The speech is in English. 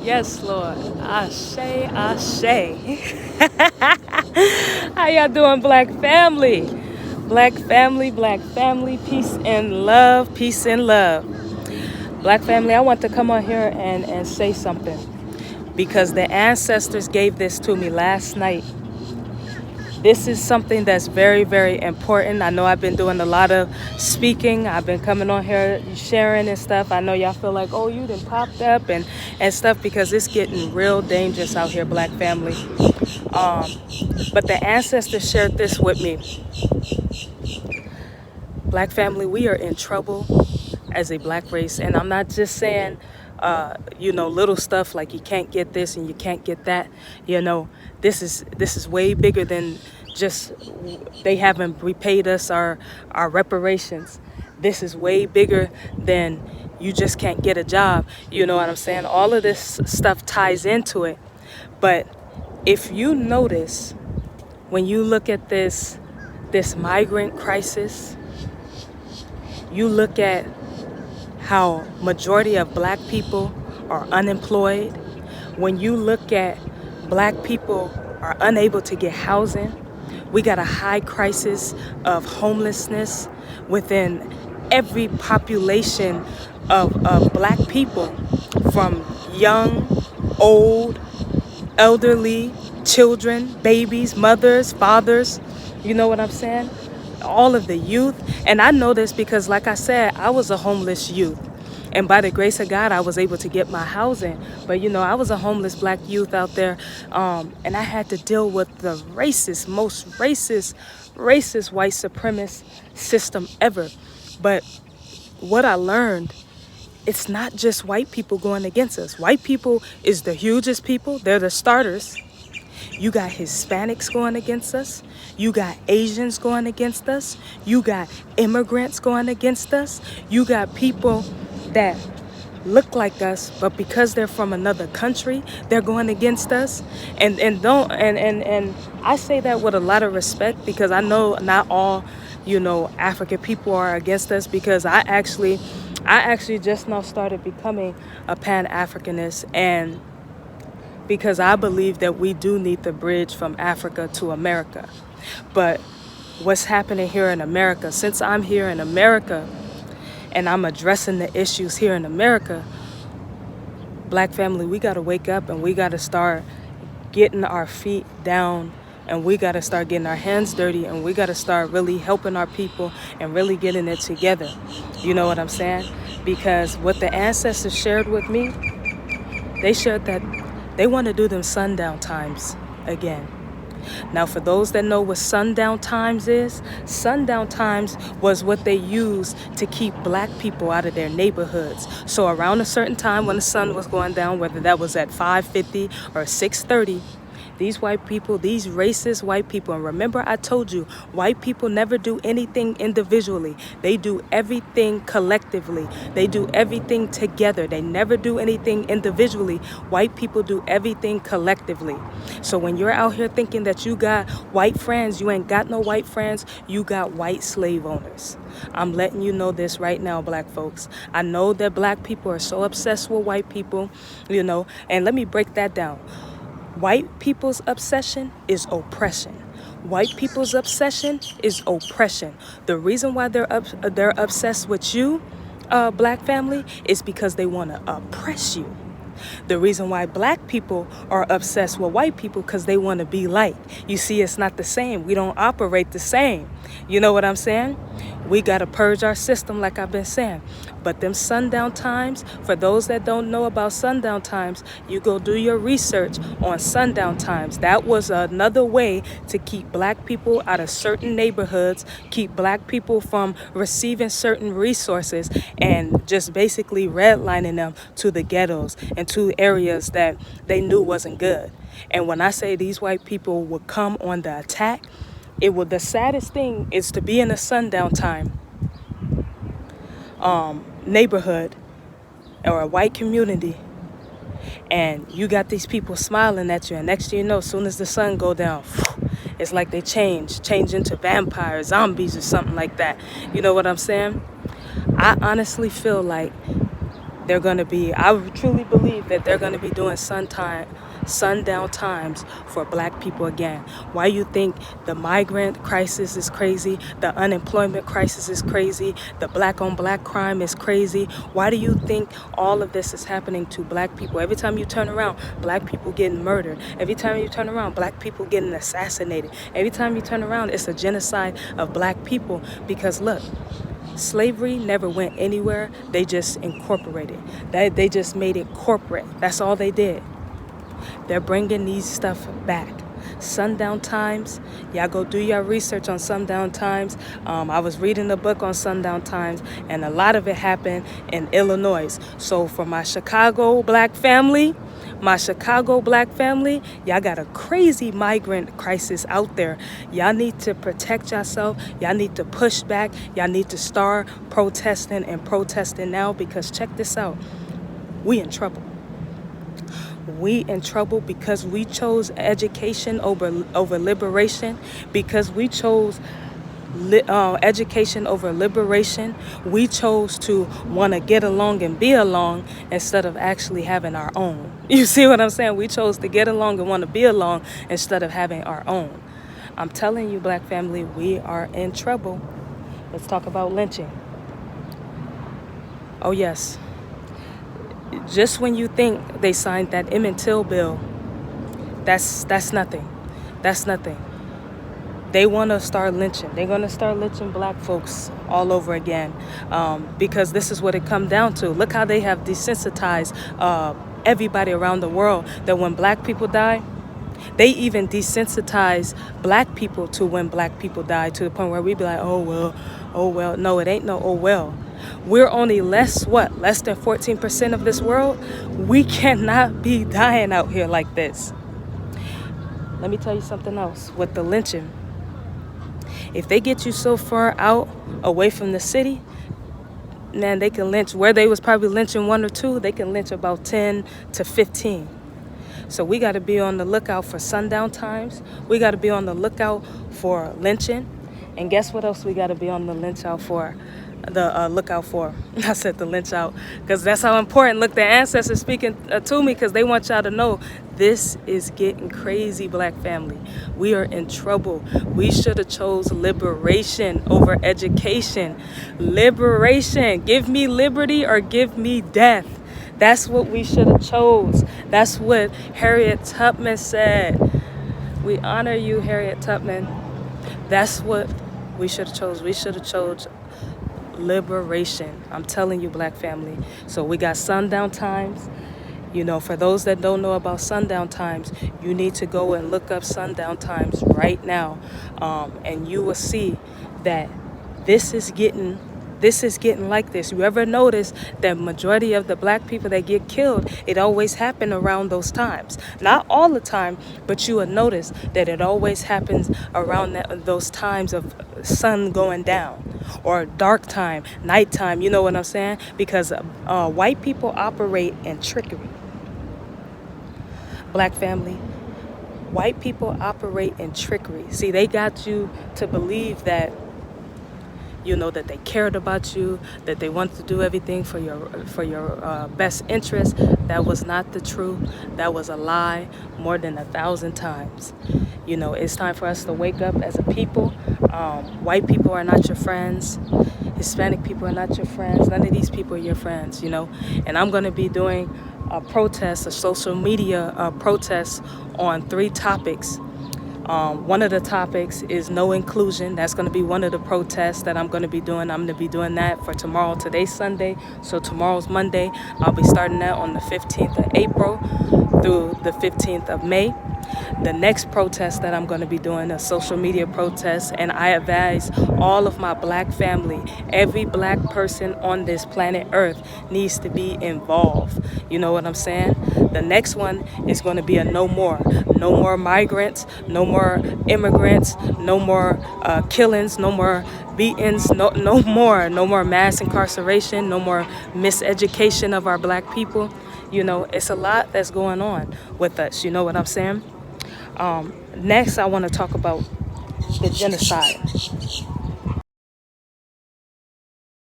Yes, Lord. Ashe, ashe. How y'all doing, Black family? Black family, Black family, peace and love, peace and love. Black family, I want to come on here and say something because the ancestors gave this to me last night. This is something that's very, very important. I know I've been doing a lot of speaking. I've been coming on here sharing and stuff. I know y'all feel like, oh, you done popped up and stuff because it's getting real dangerous out here, Black family. But the ancestors shared this with me. Black family, we are in trouble as a black race. And I'm not just saying, little stuff like you can't get this and you can't get that. This is way bigger than just they haven't repaid us our reparations. This is way bigger than you just can't get a job. You know what I'm saying? All of this stuff ties into it. But if you notice, when you look at this migrant crisis, you look at how majority of black people are unemployed. When you look at black people are unable to get housing, we got a high crisis of homelessness within every population of black people, from young, old, elderly, children, babies, mothers, fathers. You know what I'm saying? All of the youth. And I know this because, like I said, I was a homeless youth. And by the grace of God, I was able to get my housing. But, I was a homeless black youth out there. And I had to deal with the most racist white supremacist system ever. But what I learned, it's not just white people going against us. White people is the hugest people. They're the starters. You got Hispanics going against us. You got Asians going against us. You got immigrants going against us. You got people that look like us, but because they're from another country, they're going against us. And I say that with a lot of respect, because I know not all, African people are against us, because I actually just now started becoming a Pan-Africanist, and because I believe that we do need the bridge from Africa to America. But what's happening here in America, since I'm here in America and I'm addressing the issues here in America, black family, we got to wake up and we got to start getting our feet down, and we got to start getting our hands dirty, and we got to start really helping our people and really getting it together. You know what I'm saying? Because what the ancestors shared with me, they shared that they want to do them sundown times again. Now, for those that know what sundown times is, sundown times was what they used to keep black people out of their neighborhoods. So around a certain time when the sun was going down, whether that was at 5:50 or 6:30, these white people, these racist white people, and remember I told you, white people never do anything individually. They do everything collectively. They do everything together. They never do anything individually. White people do everything collectively. So when you're out here thinking that you got white friends, you ain't got no white friends. You got white slave owners. I'm letting you know this right now, black folks. I know that black people are so obsessed with white people, and let me break that down. White people's obsession is oppression. White people's obsession is oppression. The reason why they're obsessed with you, black family, is because they want to oppress you. The reason why black people are obsessed with white people, because they want to be like. You see, it's not the same. We don't operate the same. You know what I'm saying? We got to purge our system, like I've been saying. But them sundown times, for those that don't know about sundown times, you go do your research on sundown times. That was another way to keep black people out of certain neighborhoods, keep black people from receiving certain resources, and just basically redlining them to the ghettos and to areas that they knew wasn't good. And when I say these white people would come on the attack, the saddest thing is to be in a sundown time neighborhood or a white community, and you got these people smiling at you, and next thing you know, as soon as the sun go down, it's like they change into vampires, zombies, or something like that. You know what I'm saying? I honestly feel like they're going to be, I truly believe that they're going to be doing sundown times for black people again. Why you think the migrant crisis is crazy, the unemployment crisis is crazy, the black on black crime is crazy? Why do you think all of this is happening to black people? Every time you turn around, black people getting murdered. Every time you turn around, black people getting assassinated. Every time you turn around, it's a genocide of black people. Because look, slavery never went anywhere. They just incorporated. They just made it corporate. That's all they did. They're bringing these stuff back. Sundown times, y'all go do your research on sundown times. I was reading a book on sundown times, and a lot of it happened in Illinois. So for my Chicago black family, y'all got a crazy migrant crisis out there. Y'all need to protect yourself. Y'all need to push back. Y'all need to start protesting and protesting now, because check this out. We in trouble. We in trouble because we chose education over liberation, because we chose education over liberation. We chose to want to get along and be along instead of actually having our own. You see what I'm saying? We chose to get along and want to be along instead of having our own. I'm telling you, black family, we are in trouble. Let's talk about lynching. Oh yes. Just when you think they signed that Emmett Till bill, that's nothing. That's nothing. They want to start lynching. They're going to start lynching black folks all over again, because this is what it comes down to. Look how they have desensitized everybody around the world, that when black people die, they even desensitize black people to when black people die, to the point where we be like, oh well. No, it ain't no oh well. We're only less than 14% of this world. We cannot be dying out here like this. Let me tell you something else with the lynching. If they get you so far out away from the city, man, they can lynch where they was probably lynching 1 or 2, they can lynch about 10 to 15. So we got to be on the lookout for sundown times. We got to be on the lookout for lynching. And guess what else we got to be on the lookout for? I said the lynch out, because that's how important. Look, the ancestors speaking to me, because they want y'all to know this is getting crazy, black family. We are in trouble. We should have chose liberation over education. Liberation. Give me liberty or give me death. That's what we should have chose. That's what Harriet Tubman said. We honor you, Harriet Tubman. That's what we should have chose. We should have chose liberation. I'm telling you, black family. So we got sundown times. You know, for those that don't know about sundown times, you need to go and look up sundown times right now, and you will see that this is getting like this. You ever notice that majority of the black people that get killed, it always happen around those times? Not all the time, but you will notice that it always happens around those times of sun going down, or dark time, nighttime. You know what I'm saying? Because white people operate in trickery. Black family, white people operate in trickery. See, they got you to believe that, you know, that they cared about you, that they wanted to do everything for your best interest. That was not the truth. That was a lie more than 1,000 times. You know, it's time for us to wake up as a people. White people are not your friends. Hispanic people are not your friends. None of these people are your friends, you know. And I'm going to be doing a social media protest on 3 topics. One of the topics is no inclusion. That's going to be one of the protests that I'm going to be doing. I'm going to be doing that for tomorrow. Today's Sunday, so tomorrow's Monday. I'll be starting that on the 15th of April through the 15th of May. The next protest that I'm going to be doing, a social media protest, and I advise all of my black family, every black person on this planet Earth needs to be involved. You know what I'm saying? The next one is going to be a no more migrants, no more immigrants, no more killings, no more beatings, no more mass incarceration, no more miseducation of our black people. You know, it's a lot that's going on with us. You know what I'm saying? Next, I want to talk about the genocide.